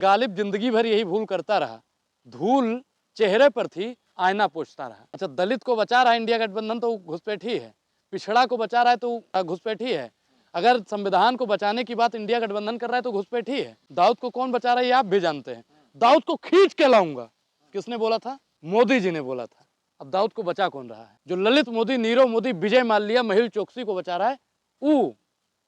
गालिब जिंदगी भर यही भूल करता रहा, धूल चेहरे पर थी, आईना पोंछता रहा। अच्छा, दलित को बचा रहा है इंडिया गठबंधन तो घुसपैठी है, पिछड़ा को बचा रहा है तो घुसपैठी है, अगर संविधान को बचाने की बात इंडिया गठबंधन कर रहा है तो घुसपैठी है। दाऊद को कौन बचा रहा है ये आप भी जानते हैं। दाऊद को खींच के लाऊंगा, किसने बोला था? मोदी जी ने बोला था। अब दाऊद को बचा कौन रहा है? जो ललित मोदी, नीरव मोदी, विजय माल्या, मेहुल चोकसी को बचा रहा है वो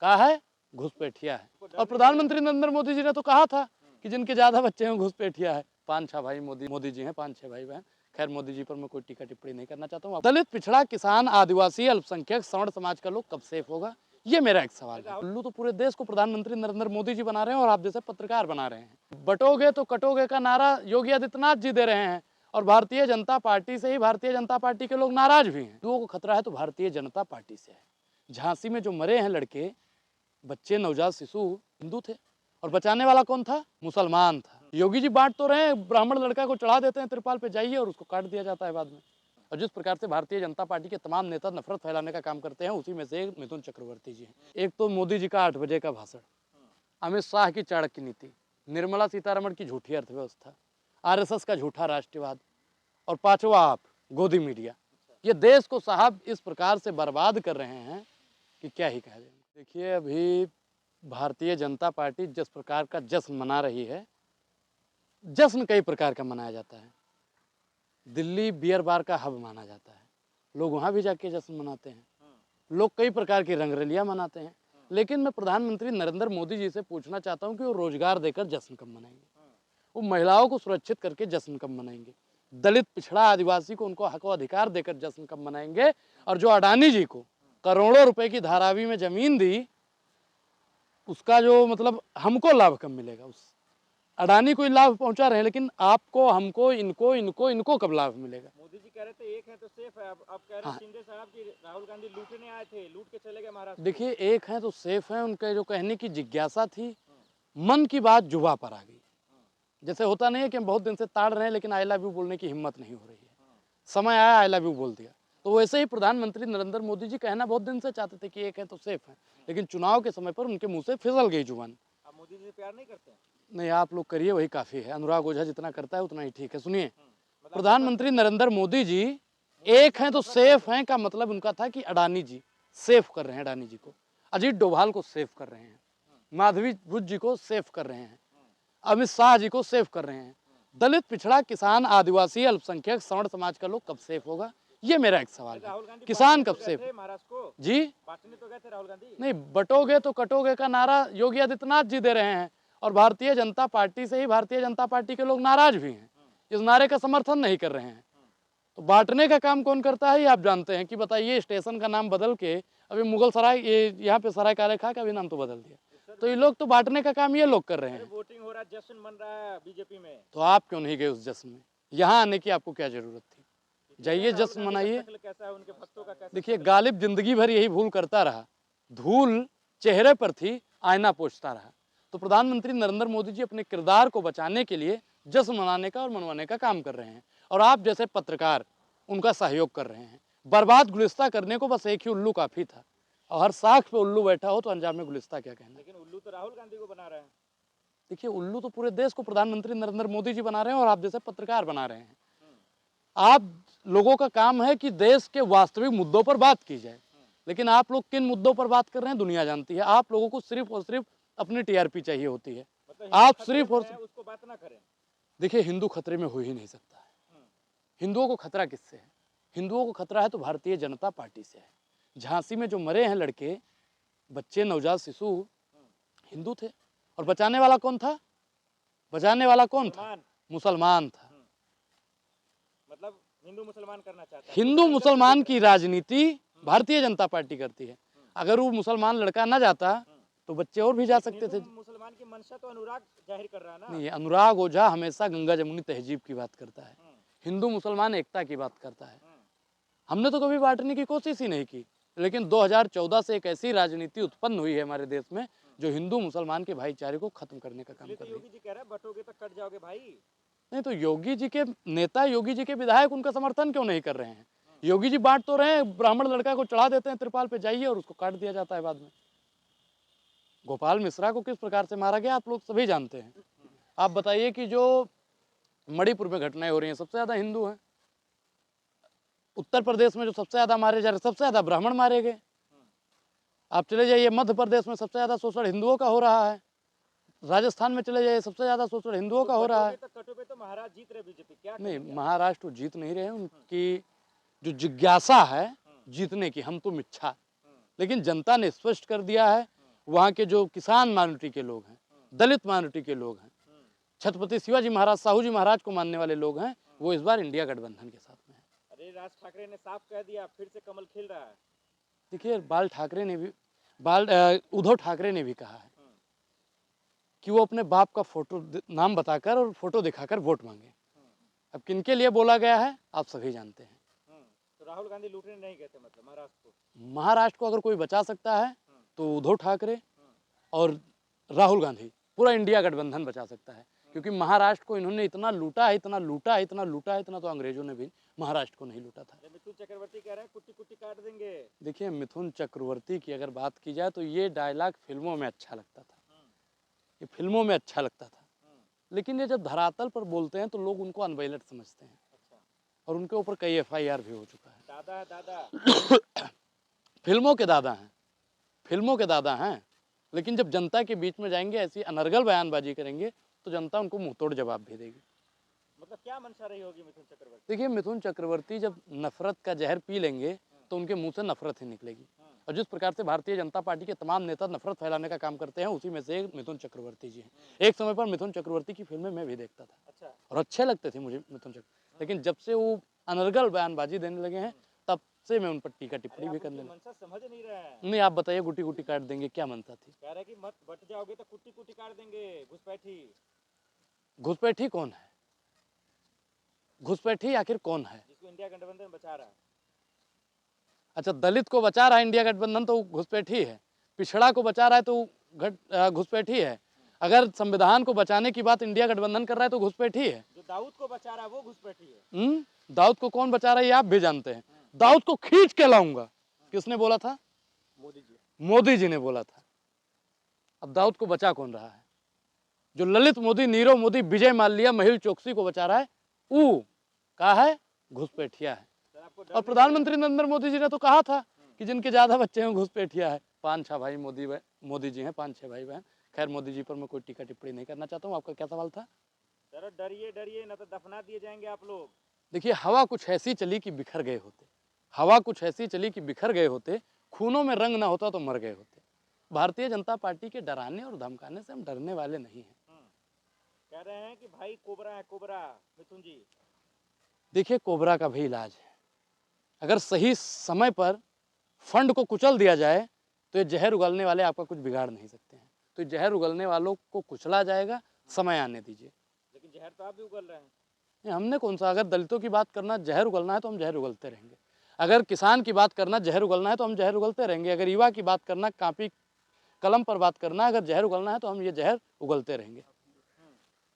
कहा है घुसपैठिया है। और प्रधानमंत्री नरेंद्र मोदी जी ने तो कहा था कि जिनके ज्यादा बच्चे हैं घुसपैठिया है। 5-6 भाई मोदी जी हैं, 5-6 भाई बहन। खैर, मोदी जी पर मैं कोई टीका टिप्पणी नहीं करना चाहता हूँ। दलित, पिछड़ा, किसान, आदिवासी, अल्पसंख्यक, सवर्ण समाज का लोग कब सेफ होगा, ये मेरा एक सवाल है। उल्लू तो पूरे देश को प्रधानमंत्री नरेंद्र मोदी जी बना रहे हैं और आप जैसे पत्रकार बना रहे हैं। बटोगे तो कटोगे का नारा योगी आदित्यनाथ जी दे रहे हैं और भारतीय जनता पार्टी से ही भारतीय जनता पार्टी के लोग नाराज भी हैं। हिंदुओं को खतरा है तो भारतीय जनता पार्टी से है। झांसी में जो मरे हैं लड़के, बच्चे, नवजात शिशु हिंदू थे और बचाने वाला कौन था? मुसलमान था। योगी जी बांट तो रहे हैं, ब्राह्मण लड़का को चढ़ा देते हैं त्रिपाल पे, जाइए, और उसको काट दिया जाता है बाद में। और जिस प्रकार से भारतीय जनता पार्टी के तमाम नेता नफरत फैलाने का काम करते हैं, उसी में से एक मिथुन चक्रवर्ती जी हैं। एक तो मोदी जी का 8 बजे का भाषण, अमित शाह की चाणक्य नीति, निर्मला सीतारमण की झूठी अर्थव्यवस्था, आरएसएस का झूठा राष्ट्रवाद, और पांचवा आप, गोदी मीडिया। ये देश को साहब इस प्रकार से बर्बाद कर रहे हैं कि क्या ही कह दें। देखिए, अभी भारतीय जनता पार्टी जिस प्रकार का जश्न मना रही है, जश्न कई प्रकार का मनाया जाता है। दिल्ली बियर बार का हब माना जाता है, लोग वहाँ भी जाके जश्न मनाते हैं, लोग कई प्रकार की रंगरलियाँ मनाते हैं। लेकिन मैं प्रधानमंत्री नरेंद्र मोदी जी से पूछना चाहता हूँ कि वो रोजगार देकर जश्न कब मनाएंगे, वो महिलाओं को सुरक्षित करके जश्न कब मनाएंगे, दलित, पिछड़ा, आदिवासी को उनको हक व अधिकार देकर जश्न कब मनाएंगे, और जो अडानी जी को करोड़ों रुपए की धारावी में जमीन दी, उसका जो मतलब हमको लाभ कब मिलेगा? उस अडानी को ही लाभ पहुंचा रहे हैं, लेकिन आपको, हमको, इनको इनको इनको कब लाभ मिलेगा? मोदी जी कह रहे थे एक है तो सेफ है, अब कह रहे हैं शिंदे साहब की राहुल गांधी लूटने आए थे, लूट के चले गए महाराष्ट्र। देखिए, एक है तो सेफ है, उनके जो कहने की जिज्ञासा थी, मन की बात जुबा पर आ गई। जैसे होता नहीं है कि हम बहुत दिन से ताड़ रहे हैं लेकिन आई लव यू बोलने की हिम्मत नहीं हो रही है, समय आया आई लव यू बोल दिया। तो वैसे ही प्रधानमंत्री नरेंद्र मोदी जी कहना बहुत दिन से चाहते थे कि एक है तो सेफ है, लेकिन चुनाव के समय पर उनके मुंह से फिसल गई जुबान। अब मोदी जी प्यार नहीं करते हैं? नहीं, आप लोग करिए, वही काफी है। अनुराग ओझा जितना करता है उतना ही ठीक है। सुनिए, प्रधानमंत्री नरेंद्र मोदी जी एक हैं तो सेफ हैं का मतलब उनका था कि अडानी जी सेफ कर रहे हैं, अडानी जी को, अजीत डोभाल को सेफ कर रहे हैं, माधवी बुद्ध जी को सेफ कर रहे हैं, अमित शाह जी को सेफ कर रहे हैं। दलित, पिछड़ा, किसान, आदिवासी, अल्पसंख्यक, सवर्ण समाज का लोग कब सेफ होगा, ये मेरा एक सवाल है। किसान कब सेफ महाराष्ट्र को जी? बांटने तो गए थे राहुल गांधी। नहीं, बटोगे तो कटोगे का नारा योगी आदित्यनाथ जी दे रहे हैं और भारतीय जनता पार्टी से ही भारतीय जनता पार्टी के लोग नाराज भी हैं, इस नारे का समर्थन नहीं कर रहे हैं। तो बांटने का काम कौन करता है ये आप जानते हैं कि बताइए, स्टेशन का नाम बदल के अभी मुगल सराय, ये यहाँ पे सराय काले खा का भी नाम तो बदल दिया। तो ये लोग तो बांटने का काम ये लोग कर रहे हैं। वोटिंग हो रहा है, जश्न मन रहा है बीजेपी में, तो आप क्यों नहीं गए उस जश्न में? यहाँ आने की आपको क्या जरूरत थी? जाइए, जश्न मनाइए। कैसा है उनके भक्तों का? देखिए, गालिब जिंदगी भर यही भूल करता रहा, धूल चेहरे पर थी, आईना पोंछता रहा। तो प्रधानमंत्री नरेंद्र मोदी जी अपने किरदार को बचाने के लिए जश्न मनाने का और मनवाने का काम कर रहे हैं, और आप जैसे पत्रकार उनका सहयोग कर रहे हैं। बर्बाद गुलिस्ता करने को बस एक ही उल्लू काफी था, और हर साख पे उल्लू बैठा हो तो अंजाम में गुलिस्ता क्या कहना। लेकिन उल्लू तो राहुल गांधी को बना रहे हैं। देखिए, उल्लू तो पूरे देश को प्रधानमंत्री नरेंद्र मोदी जी बना रहे हैं और आप जैसे पत्रकार बना रहे हैं। आप लोगों का काम है कि देश के वास्तविक मुद्दों पर बात की जाए, लेकिन आप लोग किन मुद्दों पर बात कर रहे हैं दुनिया जानती है। आप लोगों को सिर्फ और सिर्फ अपनी टीआरपी चाहिए होती है। आप सिर्फ और उसको बात ना करें। देखिए, हिंदू खतरे में हो ही नहीं सकता है। हिंदुओं को खतरा किससे है? हिंदुओं को खतरा है तो भारतीय जनता पार्टी से है। झांसी में जो मरे हैं लड़के, बच्चे, नवजात शिशु हिंदू थे, और बचाने वाला कौन था? बचाने वाला कौन था? मुसलमान था। मतलब हिंदू मुसलमान करना चाहता है। हिंदू मुसलमान की राजनीति भारतीय जनता पार्टी करती है। अगर वो मुसलमान लड़का ना जाता तो बच्चे और भी जा सकते थे। मुसलमान की मंशा तो अनुराग जाहिर कर रहा है ना। नहीं, अनुराग ओझा हमेशा गंगा जमुनी तहजीब की बात करता है, हिंदू मुसलमान एकता की बात करता है। हमने तो कभी बांटने की कोशिश ही नहीं की, लेकिन 2014 से एक ऐसी राजनीति उत्पन्न हुई है हमारे देश में जो हिंदू मुसलमान के भाईचारे को खत्म करने का काम कर रही है। योगी जी कह रहे हैं बटोगे तो कट जाओगे भाई। नहीं, तो योगी जी के नेता, योगी जी के विधायक उनका समर्थन क्यों नहीं कर रहे हैं? योगी जी बांट तो रहे हैं, ब्राह्मण लड़का को चढ़ा देते हैं त्रिपाल पे, जाइए, और उसको काट दिया जाता है बाद में। गोपाल मिश्रा को किस प्रकार से मारा गया आप लोग सभी जानते हैं। आप बताइए कि जो मणिपुर में घटनाएं हो रही हैं, सबसे ज़्यादा हिंदू हैं। उत्तर प्रदेश में जो सबसे ज़्यादा मारे जा रहे, सबसे ज़्यादा ब्राह्मण मारे गए। आप चले जाइए मध्य प्रदेश में सबसे ज़्यादा शोषण हिंदुओं का हो रहा है। राजस्थान में चले जाइए सबसे ज़्यादा शोषण हिंदुओं का हो रहा है। कटो पे तो महाराज जीत रहे बीजेपी, क्या नहीं, करेंगे? महाराष्ट्र जीत नहीं रहे हैं। उनकी जो जिज्ञासा है जीतने की, हम तुम इच्छा, लेकिन जनता ने स्पष्ट कर दिया है। वहाँ के जो किसान माइनॉरिटी के लोग हैं, दलित माइनॉरिटी के लोग हैं, छत्रपति शिवाजी महाराज, साहू जी महाराज को मानने वाले लोग हैं, वो इस बार इंडिया गठबंधन के साथ में है। अरे राज ठाकरे ने साफ कह दिया, फिर से कमल खिल रहा है। देखिए उद्धव ठाकरे ने भी कहा है कि वो अपने बाप का फोटो नाम बताकर और फोटो दिखाकर वोट मांगे। अब किनके लिए बोला गया है आप सभी जानते हैं। तो राहुल गांधी लूटने नहीं गए थे, मतलब महाराष्ट्र को अगर कोई बचा सकता है तो उद्धव ठाकरे और राहुल गांधी, पूरा इंडिया गठबंधन बचा सकता है। क्योंकि महाराष्ट्र को इन्होंने इतना लूटा है, इतना लूटा है, इतना लूटा है, इतना तो अंग्रेजों ने भी महाराष्ट्र को नहीं लूटा था। मिथुन चक्रवर्ती कह रहे हैं कुट्टी कुट्टी काट देंगे। देखिए, मिथुन चक्रवर्ती की अगर बात की जाए तो ये डायलॉग फिल्मों में अच्छा लगता था, ये फिल्मों में अच्छा लगता था, लेकिन ये जब धरातल पर बोलते हैं तो लोग उनको अनवैलेंट समझते हैं। और उनके ऊपर कई FIR भी हो चुका है। दादा है दादा। फिल्मों के दादा हैं, फिल्मों के दादा हैं, लेकिन जब जनता के बीच में जाएंगे, ऐसी अनर्गल बयानबाजी करेंगे तो जनता उनको मुंहतोड़ जवाब भी देगी। मतलब क्या मंशा रही होगी मिथुन चक्रवर्ती? देखिए, मिथुन चक्रवर्ती जब नफरत का जहर पी लेंगे तो उनके मुंह से नफरत ही निकलेगी। और जिस प्रकार से भारतीय जनता पार्टी के तमाम नेता नफरत फैलाने का काम करते हैं, उसी में से एक मिथुन चक्रवर्ती जी हैं। एक समय पर मिथुन चक्रवर्ती की फिल्में मैं भी देखता था। अच्छा। और अच्छे लगते थे मुझे मिथुन चक्रवर्ती, लेकिन जब से वो अनर्गल बयानबाजी देने लगे हैं तब से मैं उन पर टीका टिप्पणी भी करने लगा। मंशा समझ नहीं रहा है। नहीं, आप बताइए, गुटी गुटी काट देंगे, क्या मनता थी? कह रहे कि मत बट जाओगे तो कुट्टी कुट्टी काट देंगे, घुसपैठी। घुसपैठी कौन है? घुसपैठी आखिर कौन है जिसको इंडिया गठबंधन बचा रहा है? अच्छा, दलित को बचा रहा है इंडिया गठबंधन तो घुसपैठी है। पिछड़ा को बचा रहा है तो घुसपैठी है। अगर संविधान को बचाने की बात इंडिया गठबंधन कर रहा है तो घुसपैठी है। जो दाऊद को बचा रहा है वो घुसपैठी है। दाऊद को कौन बचा रहा है ये आप भी जानते हैं। दाऊद को खींच के लाऊंगा, किसने बोला था? मोदी जी। मोदी जी ने बोला था। अब दाऊद को बचा कौन रहा है? जो ललित मोदी, नीरव मोदी, विजय माल्या, महिल चोकसी को बचा रहा है, वो कहा है घुसपैठिया है। और प्रधानमंत्री नरेंद्र मोदी जी ने तो कहा था कि जिनके ज्यादा बच्चे हैं घुसपैठिया है। 5-6 भाई मोदी जी हैं, 5-6 भाई बहन। खैर, मोदी जी पर मैं कोई टीका टिप्पणी नहीं करना चाहता हूँ। आपका क्या सवाल था? चलो डरिए डरिए, ना तो दफना दिए जाएंगे आप लोग। देखिए, हवा कुछ ऐसी चली कि बिखर गए होते, हवा कुछ ऐसी चली कि बिखर गए होते, खूनों में रंग ना होता तो मर गए होते। भारतीय जनता पार्टी के डराने और धमकाने से हम डरने वाले नहीं हैं। कह रहे हैं कि भाई कोबरा है, कोबरा मिथुन जी। देखिए, कोबरा का भी इलाज है। अगर सही समय पर फंड को कुचल दिया जाए तो ये जहर उगलने वाले आपका कुछ बिगाड़ नहीं सकते हैं। तो जहर उगलने वालों को कुचला जाएगा, समय आने दीजिए। लेकिन जहर तो आप भी उगल रहे हैं। नहीं, हमने कौन सा? अगर दलितों की बात करना, जहर उगलना है तो हम जहर उगलते रहेंगे। अगर किसान की बात करना, जहर उगलना है तो हम जहर उगलते रहेंगे। अगर युवा की बात करना, कापी कलम पर बात करना, अगर जहर उगलना है तो हम ये जहर उगलते रहेंगे।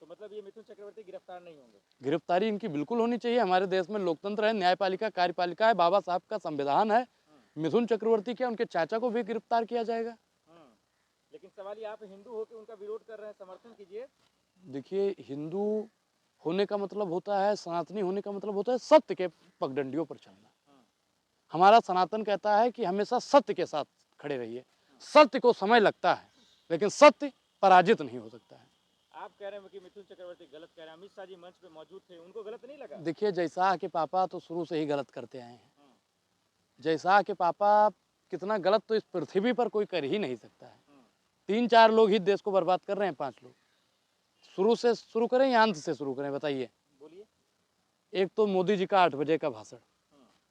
तो मतलब ये मिथुन चक्रवर्ती गिरफ्तार नहीं होंगे? गिरफ्तारी इनकी बिल्कुल होनी चाहिए। हमारे देश में लोकतंत्र है, न्यायपालिका, कार्यपालिका है, बाबा साहब का संविधान है। मिथुन चक्रवर्ती क्या, उनके चाचा को भी गिरफ्तार किया जाएगा? लेकिन सवाल ये, आप हिंदू हो के उनका विरोध कर रहे हैं, समर्थन कीजिए। देखिए, हिंदू होने का मतलब होता है, सनातनी होने का मतलब होता है सत्य के पगडंडियों पर चलना। हमारा सनातन कहता है कि हमेशा सत्य के साथ खड़े रहिए। सत्य को समय लगता है, लेकिन सत्य पराजित नहीं हो सकता है। आप कह रहे हैं कि मिथुन चक्रवर्ती गलत कह रहे हैं, अमित शाह जी मंच पे मौजूद थे, उनको गलत नहीं लगा? देखिए, जयशाह के पापा तो शुरू से ही गलत करते आए हैं। जयशाह के पापा कितना गलत तो इस पृथ्वी पर कोई कर ही नहीं सकता है। 3-4 लोग ही देश को बर्बाद कर रहे हैं, 5 लोग। शुरू से शुरू करें या अंत से शुरू करें, बताइए? बोलिए। एक तो मोदी जी का 8 बजे का भाषण,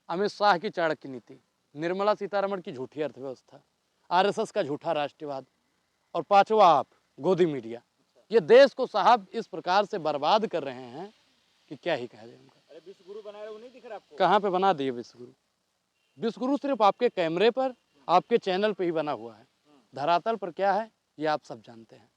अमित शाह की चाणक्य नीति, निर्मला सीतारमण की झूठी अर्थव्यवस्था, RSS का झूठा राष्ट्रवाद, और 5वां आप, गोदी मीडिया। ये देश को साहब इस प्रकार से बर्बाद कर रहे हैं कि क्या ही कह दें उनका। अरे विश्व गुरु बना रहे, वो नहीं दिख रहा आपको? कहाँ पे बना दिए विश्व गुरु? विश्व गुरु सिर्फ आपके कैमरे पर, आपके चैनल पे ही बना हुआ है। धरातल पर क्या है ये आप सब जानते हैं।